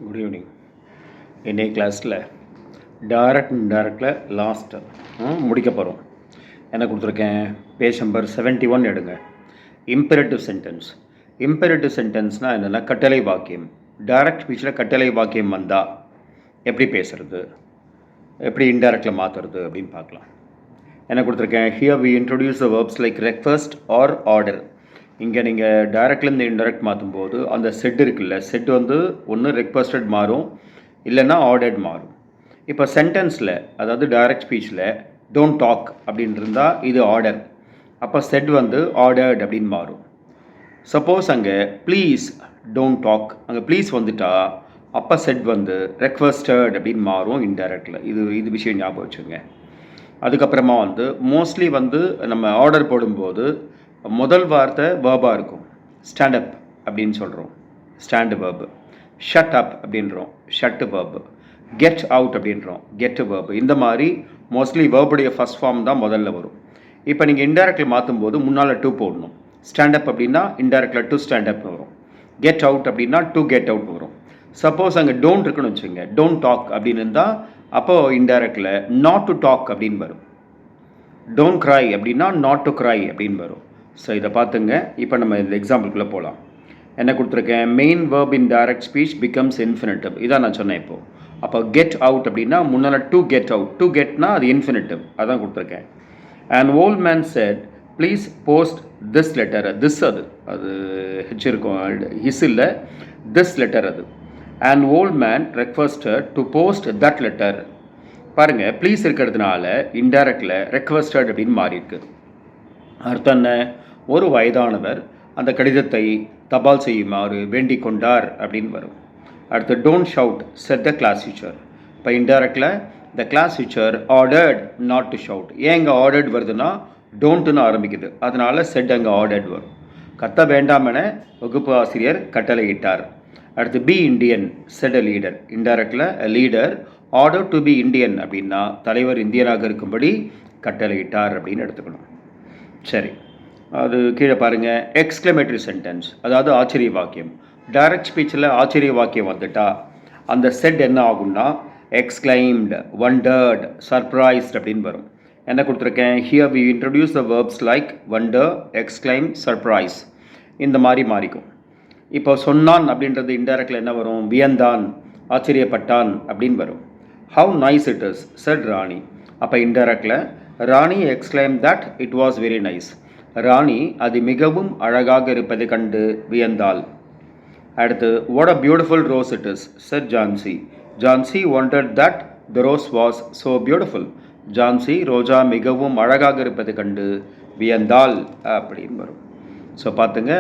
Good evening. இன்னைக்கு கிளாஸில் direct இன்டைரக்டில் last முடிக்க போகிறோம். என்ன கொடுத்துருக்கேன்? பேஜ் நம்பர் 71 எடுங்க. இம்பெரேட்டிவ் சென்டென்ஸ். இம்பெரேட்டிவ் சென்டென்ஸ்னால் என்னென்னா கட்டளை வாக்கியம். டைரக்ட் ஸ்பீச்சில் கட்டளை வாக்கியம் வந்தால் எப்படி பேசுகிறது, எப்படி இன்டைரக்டில் மாற்றுறது அப்படின்னு பார்க்கலாம். என்ன கொடுத்துருக்கேன்? Here we introduce the verbs like request or order. இங்கே நீங்கள் டைரக்ட்லேருந்து இன்டைரக்ட் மாற்றும்போது அந்த செட் இருக்குல்ல, செட் வந்து ஒன்று ரெக்வஸ்டட் மாறும், இல்லைன்னா ஆர்டர்ட் மாறும். இப்போ சென்டென்ஸில், அதாவது டைரக்ட் ஸ்பீச்சில் டோன்ட் டாக் அப்படின்னு இருந்தால் இது ஆர்டர், அப்போ செட் வந்து ஆர்டர்ட் அப்படின்னு மாறும். சப்போஸ் அங்கே ப்ளீஸ் டோன்ட் டாக், அங்கே ப்ளீஸ் வந்துட்டா அப்போ செட் வந்து ரெக்வஸ்டட் அப்படின்னு மாறும் இன்டைரக்டில். இது விஷயம் ஞாபகம் வச்சுங்க. அதுக்கப்புறமா வந்து மோஸ்ட்லி வந்து நம்ம ஆர்டர் போடும்போது முதல் வார்த்தை வேர்பாக இருக்கும். ஸ்டாண்டப் அப்படின்னு சொல்கிறோம், ஸ்டாண்டு வேர்பு. ஷட் அப் அப்படின்றோம், ஷட்டு வேர்பு. கெட் அவுட் அப்படின்றோம், கெட்டு வேர்பு. இந்த மாதிரி மோஸ்ட்லி வேர்புடைய ஃபஸ்ட் ஃபார்ம் தான் முதல்ல வரும். இப்போ நீங்கள் இன்டைரக்டில் மாற்றும் போது முன்னால் டூ போடணும். ஸ்டாண்டப் அப்படின்னா இன்டைரக்டில் டு ஸ்டாண்டப்னு வரும். கெட் அவுட் அப்படின்னா டு கெட் அவுட்னு வரும். சப்போஸ் அங்கே டோன்ட் இருக்குன்னு வச்சுங்க, டோன்ட் டாக் அப்படின்னு இருந்தால் அப்போது இன்டைரக்டில் நாட் டு டாக் அப்படின்னு வரும். டோன்ட் க்ரை அப்படின்னா நாட் டு க்ரை அப்படின்னு வரும். ஸோ இதை பார்த்துங்க. இப்போ நம்ம இந்த எக்ஸாம்பிளுக்குள்ளே போகலாம். என்ன கொடுத்துருக்கேன்? மெயின் வேர்ப் இன் டைரக்ட் ஸ்பீச் பிகம்ஸ் இன்ஃபினிட்டிவ். இதான் நான் சொன்னேன் இப்போது. அப்போ கெட் அவுட் அப்படின்னா முன்னால் டு கெட் அவுட், டு கெட்னா அது இன்ஃபினிட்டிவ், அதான் கொடுத்துருக்கேன். And old man set please post this letter. This அது ஹெச் இருக்கும், ஹிஸ் இல்லை, திஸ் லெட்டர் அது. And old man requested to post that letter. பாருங்கள், ப்ளீஸ் இருக்கிறதுனால இன்டைரக்டில் ரெக்வஸ்டட் அப்படின்னு மாறி இருக்கு. அர்த்தம் என்ன? ஒரு வயதானவர் அந்த கடிதத்தை தபால் செய்யுமாறு வேண்டிக் கொண்டார் அப்படின்னு வரும். அடுத்து don't shout said the class teacher. இப்போ இன்டைரக்டில் the class teacher ordered not to shout. ஏன் இங்கே ஆர்டர்ட் வருதுன்னா டோன்ட்டுன்னு ஆரம்பிக்குது, அதனால செட் அங்கே ஆர்டர்ட் வரும். கத்த வேண்டாம் என வகுப்பு ஆசிரியர் கட்டளையிட்டார். அடுத்து be Indian said a leader. இன்டைரக்டில் leader order to be Indian அப்படின்னா தலைவர் இந்தியனாக இருக்கும்படி கட்டளையிட்டார் அப்படின்னு எடுத்துக்கணும். சரி, அது கீழே பாருங்கள். எக்ஸ்க்ளமேட்டரி சென்டென்ஸ், அதாவது ஆச்சரிய வாக்கியம். டைரக்ட் ஸ்பீச்சில் ஆச்சரிய வாக்கியம் வந்துட்டா அந்த செட் என்ன ஆகும்னா எக்ஸ்க்ளைம்டு, வண்டர்ட், சர்ப்ரைஸ்ட் அப்படின்னு வரும். என்ன கொடுத்துருக்கேன்? Here we introduce the verbs like wonder, exclaim, surprise. இந்த மாதிரி மாறிக்கும். இப்போ சொன்னான் அப்படின்றது இன்டைரக்டில் என்ன வரும்? வியந்தான், ஆச்சரியப்பட்டான் அப்படின்னு வரும். How nice it is said Rani. அப்போ இன்டைரக்டில் Rani exclaim that it was very nice. Rani அது மிகவும் அழகாக இருப்பதை கண்டு வியந்தாள். அடுத்து what a beautiful rose it is said Jhansi. Jhansi wanted that the rose was so beautiful. Jhansi ரோஜா மிகவும் அழகாக இருப்பதை கண்டு வியந்தாள் அப்படின்னு வரும். ஸோ பார்த்துங்க,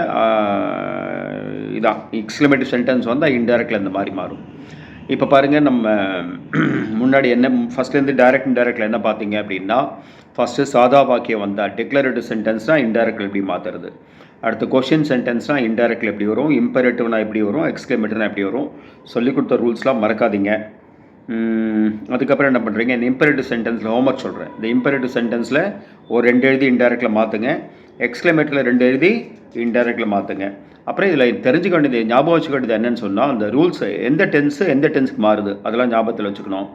இதான் எக்ஸ்க்ளமேட்டிவ் சென்டென்ஸ் வந்தால் இன்டைரக்டில் இந்த மாதிரி மாறும். இப்போ பாருங்கள், நம்ம முன்னாடி என்ன ஃபஸ்ட்லேருந்து டைரக்ட் இன்டைரக்டில் என்ன பார்த்தீங்க அப்படின்னா, ஃபஸ்ட்டு சாதா வாக்கியம் வந்தால் டிக்ளரேட்டிவ் சென்டென்ஸ்னால் இன்டைரக்டில் எப்படி மாற்றுறது. அடுத்து கொஷின் சென்டென்ஸ்னால் இன்டைரக்டில் எப்படி வரும், இம்பெரேட்டிவ்னா எப்படி வரும், எக்ஸ்க்ளமேட்டிவ்னா எப்படி வரும். சொல்லிக் கொடுத்த ரூல்ஸ்லாம் மறக்காதீங்க. அதுக்கப்புறம் என்ன பண்ணுறீங்க? இந்த இம்பெரேட்டிவ் சென்டென்ஸில் ஹோம்ஒர்க் சொல்கிறேன். இந்த இம்பெரேட்டிவ் சென்டென்ஸில் ஒரு 2 எழுதி இன்டைரக்டில் மாற்றுங்க, எக்ஸ்க்ளமேட்டிவில் 2 எழுதி இன்டைரக்டில் மாற்றுங்க. அப்புறம் இதில் தெரிஞ்சுக்க வேண்டியது, ஞாபகம் வச்சுக்க வேண்டியது என்னென்னு சொன்னால், அந்த ரூல்ஸ் எந்த டென்ஸுக்கு மாறுது அதெல்லாம் ஞாபகத்தில் வச்சுக்கணும்.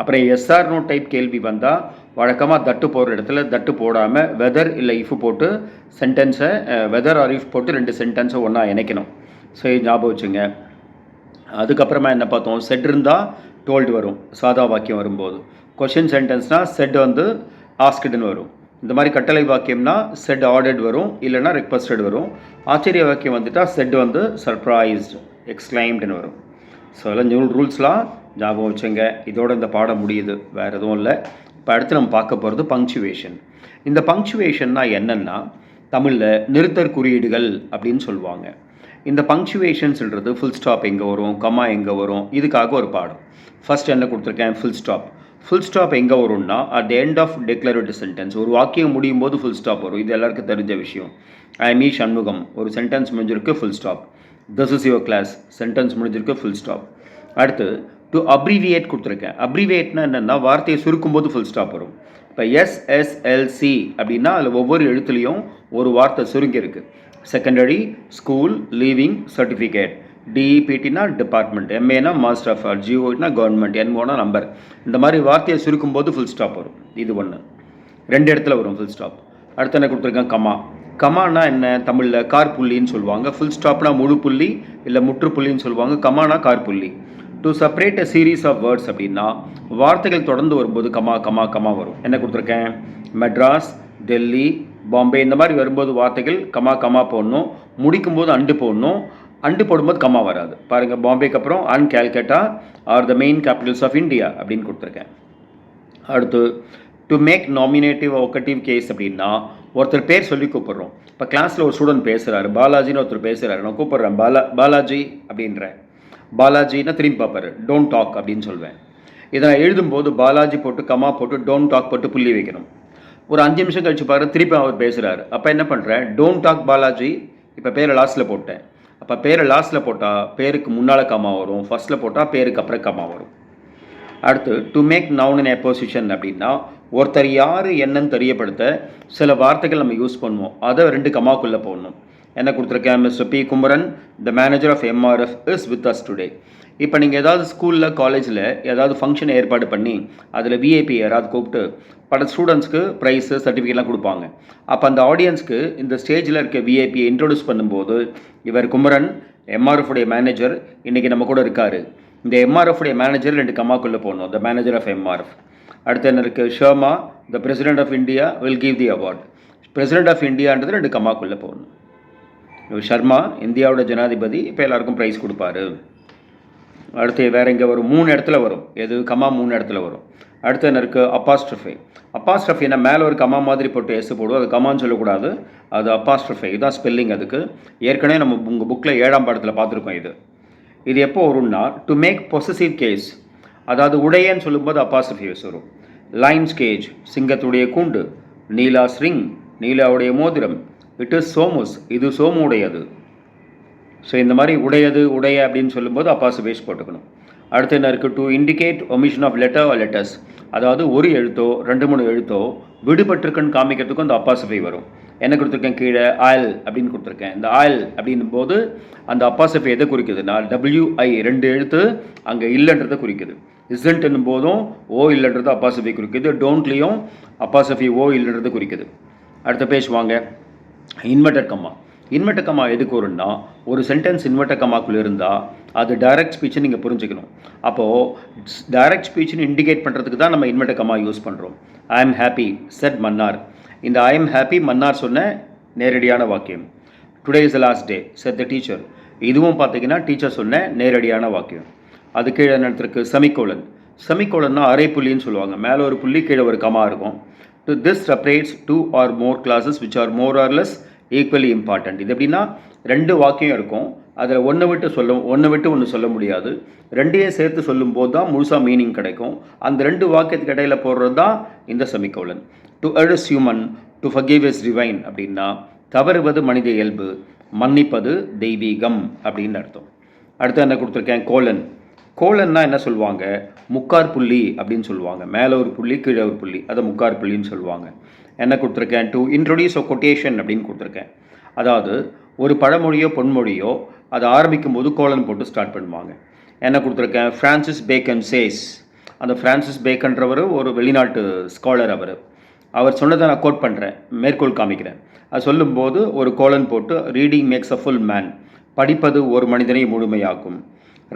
அப்புறம் எஸ்ஆர் நோ டைப் கேள்வி வந்தால் வழக்கமாக தட்டு போடுற இடத்துல தட்டு போடாமல் வெதர் இல்லை இஃப் போட்டு சென்டென்ஸை, வெதர் ஆர் இஃப் போட்டு 2 சென்டென்ஸை ஒன்றா இணைக்கணும். ஸோ ஞாபகம் வச்சுங்க. அதுக்கப்புறமா என்ன பார்த்தோம்? செட் இருந்தால் டோல்டு வரும் சாதா வாக்கியம் வரும்போது. கொஷின் சென்டென்ஸ்னால் செட் வந்து ஆஸ்க்டுன்னு வரும். இந்த மாதிரி கட்டளை வாக்கியம்னா செட் ஆர்டர்ட் வரும், இல்லைனா ரெக்வஸ்டட் வரும். ஆச்சரிய வாக்கியம் வந்துட்டால் செட் வந்து சர்ப்ரைஸ்டு, எக்ஸ்க்ளைம்டுன்னு வரும். ஸோ அதெல்லாம் நியூ ரூல்ஸ்லாம் ஞாபகம் வச்சுங்க. இதோட இந்த பாடம் முடியுது, வேறு எதுவும் இல்லை. இப்போ அடுத்து நம்ம பார்க்க போகிறது பங்க்சுவேஷன். இந்த பங்க்சுவேஷன்னா என்னென்னா தமிழில் நிறுத்தற் குறியீடுகள் அப்படின்னு சொல்லுவாங்க. இந்த பங்க்சுவேஷன் சொல்கிறது ஃபுல் ஸ்டாப் எங்கே வரும், கமா எங்கே வரும், இதுக்காக ஒரு பாடம். ஃபஸ்ட் என்ன கொடுத்துருக்கேன்? Full stop. ஃபுல் ஸ்டாப் எங்கே வரும்னா at the end of declarative sentence. ஒரு வாக்கியம் முடியும் போது ஃபுல் ஸ்டாப் வரும், இது எல்லாருக்கும் தெரிஞ்ச விஷயம். ஐ மீ சண்முகம், ஒரு சென்டென்ஸ் முடிஞ்சிருக்கு, full stop. This is your class, sentence முடிஞ்சிருக்கு, ஃபுல் ஸ்டாப். அடுத்து டு அப்ரிவியேட் கொடுத்துருக்கேன். அப்ரிவியேட்னா என்னென்னா வார்த்தையை சுருக்கும் போது ஃபுல் ஸ்டாப் வரும். இப்போ எஸ்எஸ்எல்சி அப்படின்னா அதில் ஒவ்வொரு எழுத்துலேயும் ஒரு வார்த்தை சுருங்கி இருக்குது. Secondary, school, leaving, certificate. டிஇபிடினா டிபார்ட்மெண்ட், எம்ஏனா மாஸ்டர் ஆஃப் ஆர்ட், ஜிஓனா கவர்மெண்ட், என்ஓனா நம்பர். இந்த மாதிரி வார்த்தையை சுருக்கும் போது ஃபுல் ஸ்டாப் வரும். இது ஒன்று, 2 இடத்துல வரும் ஃபுல் ஸ்டாப். அடுத்து என்ன கொடுத்துருக்கேன், கமா. கமானா என்ன, தமிழில் கார்புள்ளின்னு சொல்லுவாங்க. ஃபுல் ஸ்டாப்னா முழு புள்ளி இல்லை முற்றுப்புள்ளின்னு சொல்லுவாங்க. கமானா கார்புள்ளி. To separate a series of words அப்படின்னா வார்த்தைகள் தொடர்ந்து வரும்போது கமா கமா கமா வரும். என்ன கொடுத்துருக்கேன், மெட்ராஸ், டெல்லி, பாம்பே, இந்த மாதிரி வரும்போது வார்த்தைகள் கமா கமா போடணும். முடிக்கும்போது அண்டு போடணும். அண்டு போடும்போது கமா வராது. பாருங்கள், பாம்பேக்கு அப்புறம் and Calcutta are the main capitals of India அப்படின்னு கொடுத்துருக்கேன். அடுத்து to make nominative vocative case அப்படின்னா ஒருத்தர் பேர் சொல்லி கூப்பிட்றோம். இப்போ கிளாஸில் ஒரு ஸ்டூடெண்ட் பேசுகிறாரு, பாலாஜின்னு ஒருத்தர் பேசுகிறாரு, நான் கூப்பிட்றேன் பாலாஜி அப்படின்றேன். பாலாஜின்னா திரும்பி பார்ப்பாரு, டோன்ட் டாக் அப்படின்னு சொல்வேன். இதை எழுதும்போது பாலாஜி போட்டு கமா போட்டு டோன்ட் டாக் போட்டு புள்ளி வைக்கணும். ஒரு 5 நிமிஷம் கழிச்சு பாரு, திருப்பி அவர் பேசுகிறாரு. அப்போ என்ன பண்ணுறேன், டோன்ட் டாக் பாலாஜி, இப்போ பேரை லாஸ்ட்டில் போட்டேன். அப்போ பேரை லாஸ்ட்டில் போட்டால் பேருக்கு முன்னால் கமா வரும், ஃபஸ்ட்டில் போட்டால் பேருக்கு அப்புறம் கமா வரும். அடுத்து to make noun in position அப்படின்னா ஒருத்தர் யார் என்னன்னு தெரியப்படுத்த சில வார்த்தைகள் நம்ம யூஸ் பண்ணுவோம். அதை 2 கமாக்குள்ளே போடணும். என்ன கொடுத்துருக்கேன், mister P Kumaran the manager of MRF is with us today. இப்போ நீங்கள் ஏதாவது ஸ்கூலில் காலேஜில் ஏதாவது ஃபங்க்ஷன் ஏற்பாடு பண்ணி அதில் விஐபி யாராவது கூப்பிட்டு பல ஸ்டூடெண்ட்ஸ்க்கு ப்ரைஸு சர்டிஃபிகேட்லாம் கொடுப்பாங்க. அப்போ அந்த ஆடியன்ஸ்க்கு இந்த ஸ்டேஜில் இருக்க விஐபியை இன்ட்ரோடியூஸ் பண்ணும்போது இவர் குமரன் எம்ஆர்எஃப் உடைய மேனேஜர் இன்றைக்கி நம்ம கூட இருக்கார். இந்த எம்ஆர்எஃப் உடைய மேனேஜர் 2 கமாக்குள்ளே போடணும், த மேனேஜர் ஆஃப் எம்ஆர்எஃப். அடுத்து என்ன இருக்குது, Sharma the president of India will give the award. President of இந்தியான்றது 2 கமாக்குள்ளே போகணும். ஷர்மா இந்தியாவோட ஜனாதிபதி, இப்போ எல்லாருக்கும் ப்ரைஸ் கொடுப்பாரு. அடுத்து வேறு இங்கே வரும், 3 இடத்துல வரும். எது, கமா 3 இடத்துல வரும். அடுத்து என்ன இருக்குது, அப்பாஸ்ட்ரஃபை. அப்பாஸ்ட்ரஃபைனா மேலே ஒரு கமா மாதிரி போட்டு எஸ் போடுவோம், அது கமான்னு சொல்லக்கூடாது, அது அப்பாஸ்ட்ரஃபை. இதுதான் ஸ்பெல்லிங். அதுக்கு ஏற்கனவே நம்ம உங்கள் புக்கில் 7ஆம் பாடத்தில் பார்த்துருக்கோம். இது எப்போ வரும்னா டு மேக் பொசசிவ் கேஸ், அதாவது உடையன்னு சொல்லும்போது அப்பாஸ்ட்ரஃபைஸ் வரும். லைன்ஸ் கேஜ், சிங்கத்துடைய கூண்டு. நீலாஸ் ரிங், நீலாவுடைய மோதிரம். இட் இஸ் சோமுஸ், இது சோமு உடையது. ஸோ இந்த மாதிரி உடையது உடைய அப்படின்னு சொல்லும்போது அப்பாஸ்ட்ரஃபைஸ் போட்டுக்கணும். அடுத்து என்ன இருக்குது, to indicate omission of letter or letters, அதாவது ஒரு எழுத்தோ 2-3 எழுத்தோ விடுபட்டிருக்குன்னு காமிக்கிறதுக்கும் அந்த அப்பாஸ்ட்ரஃபை வரும். என்ன கொடுத்துருக்கேன், கீழே ஆயில் அப்படின்னு கொடுத்துருக்கேன். இந்த ஆயில் அப்படின்னும் போது அந்த அப்பாஸ்ட்ரஃபை எதை குறிக்குதுன்னா WI 2 எழுத்து அங்கே இல்லைன்றதை குறிக்குது. இசன்ட் என்னும் போதும் ஓ இல்லைன்றது அப்பாஸ்ட்ரஃபை குறிக்குது. டோன்ட்லேயும் அப்பாஸ்ட்ரஃபை ஓ இல்லைன்றது குறிக்குது. அடுத்த பேஜ் வாங்க. இன்வெர்டட் கம்மா. இன்வெர்டட் கம்மா எதுக்கு வரும்னா ஒரு சென்டென்ஸ் இன்வெர்டட் கம்மாக்குள்ளே இருந்தால் அது டைரக்ட் ஸ்பீச்சுன்னு நீங்கள் புரிஞ்சுக்கணும். அப்போது டைரக்ட் ஸ்பீச்சுன்னு இண்டிகேட் பண்ணுறதுக்கு தான் நம்ம இன்வெர்டட் கம்மா யூஸ் பண்ணுறோம். I am happy set Mannar. இந்த ஐ எம் ஹாப்பி மன்னார் சொன்ன நேரடியான வாக்கியம். Today is the last day set the teacher. இதுவும் பார்த்தீங்கன்னா டீச்சர் சொன்ன நேரடியான வாக்கியம். அது கீழே நடத்திருக்கு செமிகோலன். செமிகோலன்னா அரை புள்ளின்னு சொல்லுவாங்க. மேலே ஒரு புள்ளி, கீழே ஒரு கமா இருக்கும். To this separates 2 or more classes which are more or less equally important. இது எப்படின்னா 2 வாக்கியம் இருக்கும், அதில் ஒன்று விட்டு ஒன்று சொல்ல முடியாது. 2ஐயும் சேர்த்து சொல்லும்போது தான் முழுசாக மீனிங் கிடைக்கும். அந்த 2 வாக்கியத்துக்கு இடையில் போடுறது தான் இந்த semicolon. To err is human, to forgive is divine அப்படின்னா தவறுவது மனித இயல்பு, மன்னிப்பது தெய்வீகம் அப்படின்னு அர்த்தம். அடுத்து என்ன கொடுத்துருக்கேன், கோலன். கோலன்னா என்ன சொல்லுவாங்க, முக்கார் புள்ளி அப்படின்னு சொல்லுவாங்க. மேலே ஒரு புள்ளி, கீழே ஒரு புள்ளி, அதை முக்கார் புள்ளின்னு சொல்லுவாங்க. என்ன கொடுத்துருக்கேன், டு இன்ட்ரோடியூஸ் அ கொட்டேஷன் அப்படின்னு கொடுத்துருக்கேன். அதாவது ஒரு பழமொழியோ பொன்மொழியோ அதை ஆரம்பிக்கும் போது கோலன் போட்டு ஸ்டார்ட் பண்ணுவாங்க. என்ன கொடுத்துருக்கேன், ஃப்ரான்சிஸ் பேக்கன் சேஸ். அந்த ஃப்ரான்சிஸ் பேக்கன்றவர் ஒரு வெளிநாட்டு ஸ்காலர். அவர் சொன்னதை நான் கோட் பண்ணுறேன், மேற்கோள் காமிக்கிறேன். அது சொல்லும்போது ஒரு கோலன் போட்டு reading makes a full man, படிப்பது ஒரு மனிதனை முழுமையாக்கும்.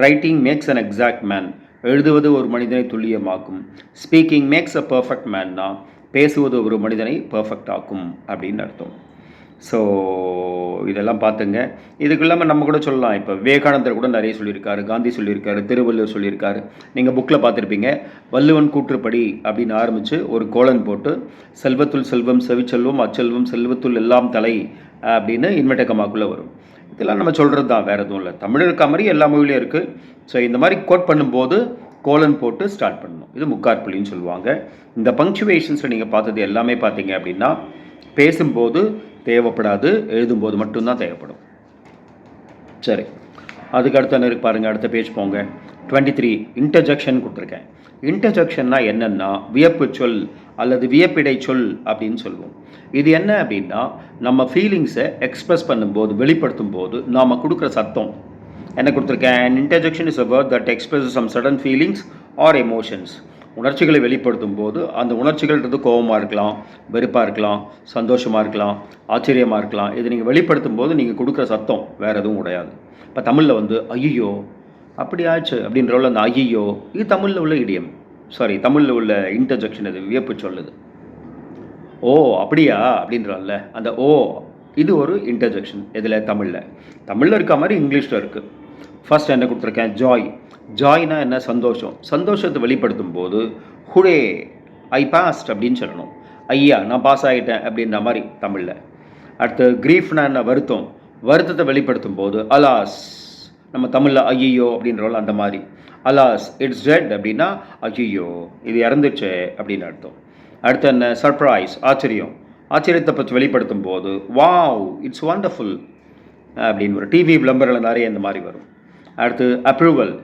Writing makes an exact man, எழுதுவது ஒரு மனிதனை துல்லியமாக்கும். ஸ்பீக்கிங் மேக்ஸ் அ பர்ஃபெக்ட் மேன்னா பேசுவது ஒரு மனிதனை பர்ஃபெக்ட் ஆக்கும் அப்படின்னு அர்த்தம். ஸோ இதெல்லாம் பார்த்துங்க. இதுக்கு இல்லாமல் நம்ம கூட சொல்லலாம், இப்போ விவேகானந்தர் கூட நிறைய சொல்லியிருக்காரு, காந்தி சொல்லியிருக்காரு, திருவள்ளுவர் சொல்லியிருக்காரு. நீங்கள் புக்கில் பார்த்துருப்பீங்க, வள்ளுவன் கூற்றுப்படி அப்படின்னு ஆரம்பித்து ஒரு கோலன் போட்டு செல்வத்துள் செல்வம் செவிச்செல்வம் அச்செல்வம் செல்வத்துள் எல்லாம் தலை அப்படின்னு இன்வெர்டட் கம்மாக்குள்ளே வரும். இதெல்லாம் நம்ம சொல்கிறது தான், வேறு எதுவும் இல்லை. தமிழ் இருக்க மாதிரி எல்லா மொழியிலையும் இருக்குது. ஸோ இந்த மாதிரி கோட் பண்ணும்போது கோலன் போட்டு ஸ்டார்ட் பண்ணணும். இது முக்கார் புள்ளின்னு சொல்லுவாங்க. இந்த பங்க்சுவேஷன்ஸில் நீங்கள் பார்த்தது எல்லாமே பார்த்தீங்க அப்படின்னா பேசும்போது தேவைப்படாது, எழுதும்போது மட்டும்தான் தேவைப்படும். சரி, அதுக்கு அடுத்த என்ன இருக்கு பாருங்கள். அடுத்த பேஜ் போங்க. 23 இன்டர்ஜெக்ஷன் கொடுத்துருக்கேன். இன்டர்ஜெக்ஷன்னா என்னென்னா வியப்பு சொல் அல்லது வியப்பிடை சொல் அப்படின்னு சொல்லுவோம். இது என்ன அப்படின்னா நம்ம ஃபீலிங்ஸை எக்ஸ்ப்ரெஸ் பண்ணும்போது, வெளிப்படுத்தும் போது நாம் கொடுக்குற சத்தம். என்ன கொடுத்துருக்கேன்? an interjection is a word that expresses some sudden feelings or emotions. உணர்ச்சிகளை வெளிப்படுத்தும் போது அந்த உணர்ச்சிகள்ன்றது கோபமாக இருக்கலாம், வெறுப்பாக இருக்கலாம், சந்தோஷமாக இருக்கலாம், ஆச்சரியமாக இருக்கலாம். இது நீங்கள் வெளிப்படுத்தும் போது நீங்கள் கொடுக்குற சத்தம் வேறு எதுவும் கிடையாது. இப்போ தமிழில் வந்து ஐயோ அப்படி ஆச்சு அப்படின்றவள்ள அந்த ஐயோ இது தமிழில் உள்ள இடியம், தமிழில் உள்ள இன்டர்ஜெக்ஷன், இது வியப்பு சொல்லுது. ஓ அப்படியா அப்படின்றல்ல அந்த ஓ, இது ஒரு இன்டர்ஜெக்ஷன். இதில் தமிழில் இருக்க மாதிரி இங்கிலீஷில் இருக்குது. ஃபர்ஸ்ட் என்ன கொடுத்துருக்கேன்? ஜாய்னா என்ன? சந்தோஷத்தை வெளிப்படுத்தும் போது ஹுடே ஐ பாஸ்ட் அப்படின்னு சொல்லணும். ஐயா நான் பாஸ் ஆகிட்டேன் அப்படின்ற மாதிரி தமிழில். அடுத்து கிரீஃப்னா என்ன? வருத்தத்தை வெளிப்படுத்தும் போது அலாஸ், நம்ம தமிழில் ஐயோ அப்படின்றோம் அந்த மாதிரி. அலாஸ் இட்ஸ் டெட் அப்படின்னா ஐயோ இது இறந்துச்சு அப்படின்னு அர்த்தம். அடுத்து என்ன? சர்ப்ரைஸ், ஆச்சரியத்தை பற்றி வெளிப்படுத்தும் போது வாவ் இட்ஸ் வண்டர்ஃபுல் அப்படின்னு ஒரு டிவி விளம்பரங்கள் நிறைய இந்த மாதிரி வரும். அடுத்து அப்ரூவல்,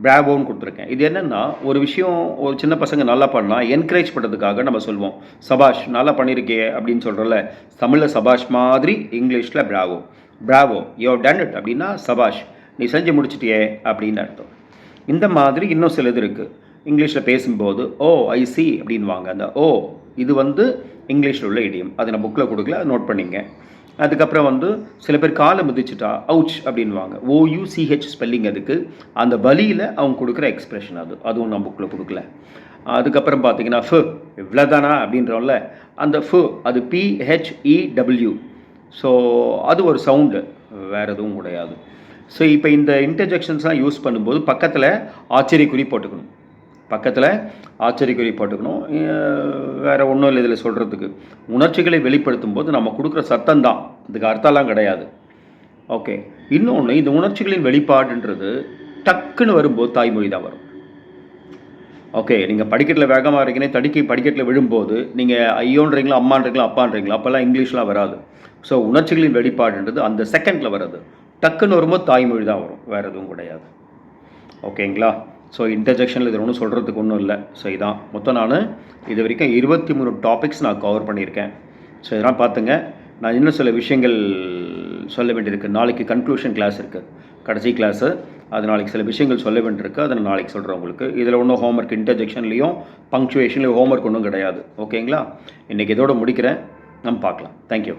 பிராவோன்னு கொடுத்துருக்கேன். இது என்னென்னா ஒரு விஷயம் ஒரு சின்ன பசங்க நல்லா பண்ணால் என்கரேஜ் பண்ணுறதுக்காக நம்ம சொல்லுவோம் சபாஷ் நல்லா பண்ணியிருக்கே அப்படின்னு சொல்கிறோம்ல. தமிழில் சபாஷ் மாதிரி இங்கிலீஷில் பிராவோ யூ டன் இட் அப்படின்னா சபாஷ் நீ செஞ்சு முடிச்சிட்டியே அப்படின்னு அர்த்தம். இந்த மாதிரி இன்னும் சில இது இருக்குது. இங்கிலீஷில் பேசும்போது ஓ ஐ சி அப்படின்வாங்க. அந்த ஓ இது வந்து இங்கிலீஷில் உள்ள இடியம். அது நான் புக்கில் கொடுக்கல, நோட் பண்ணிங்க. அதுக்கப்புறம் வந்து சில பேர் காலை மிதிச்சிட்டா அவுச் அப்படின்வாங்க. OUCH ஸ்பெல்லிங் அதுக்கு. அந்த வலியில் அவங்க கொடுக்குற எக்ஸ்ப்ரெஷன் அதுவும் நான் புக்கில் கொடுக்கல. அதுக்கப்புறம் பார்த்தீங்கன்னா இவ்வளோதானா அப்படின்றோம்ல, அந்த அது PHEW. ஸோ அது ஒரு சவுண்டு, வேறு எதுவும் கிடையாது. ஸோ இப்போ இந்த இன்டர்ஜெக்ஷன்ஸ்லாம் யூஸ் பண்ணும்போது பக்கத்தில் ஆச்சரியக்குறி போட்டுக்கணும். வேறு ஒன்றும் இல்லை இதில் சொல்கிறதுக்கு. உணர்ச்சிகளை வெளிப்படுத்தும் போது நம்ம கொடுக்குற சத்தம் தான், இதுக்கு அர்த்தம்லாம் கிடையாது. ஓகே, இன்னொன்று இந்த உணர்ச்சிகளின் வெளிப்பாடுன்றது டக்குன்னு வரும்போது தாய்மொழி தான் வரும். ஓகே, நீங்கள் படிக்கட்டில் வேகமாக இருக்கீங்க, படிக்கட்டில் விழும்போது நீங்கள் ஐயோன்றீங்களா, அம்மான்றீங்களா, அப்பான்றீங்களா, அப்போல்லாம் இங்கிலீஷ்லாம் வராது. ஸோ உணர்ச்சிகளின் வெளிப்பாடுன்றது அந்த செகண்டில் வருது. டக்குன்னு வரும்போது தாய்மொழி தான் வரும், வேறு எதுவும் கிடையாது. ஓகேங்களா? ஸோ இன்டர்ஜெக்ஷனில் இது ஒன்றும் சொல்கிறதுக்கு ஒன்றும் இல்லை. ஸோ இதான் மொத்தம் நான் இது வரைக்கும் 23 டாபிக்ஸ் நான் கவர் பண்ணியிருக்கேன். ஸோ இதெல்லாம் பார்த்துங்க. நான் இன்னும் சில விஷயங்கள் சொல்ல வேண்டியிருக்கு. நாளைக்கு கன்க்ளூஷன் கிளாஸ் இருக்குது, கடைசி கிளாஸு. அது நாளைக்கு சில விஷயங்கள் சொல்ல வேண்டியிருக்கு, அதை நான் நாளைக்கு சொல்கிறேன் உங்களுக்கு. இதில் ஒன்றும் ஹோம்ஒர்க் இன்டர்ஜெக்ஷன்லேயும் பங்க்சுவேஷன்லேயும் ஹோம்ஒர்க் ஒன்றும் கிடையாது. ஓகேங்களா? இன்றைக்கி இதோடு முடிக்கிறேன், நம்ம பார்க்கலாம். தேங்க்யூ.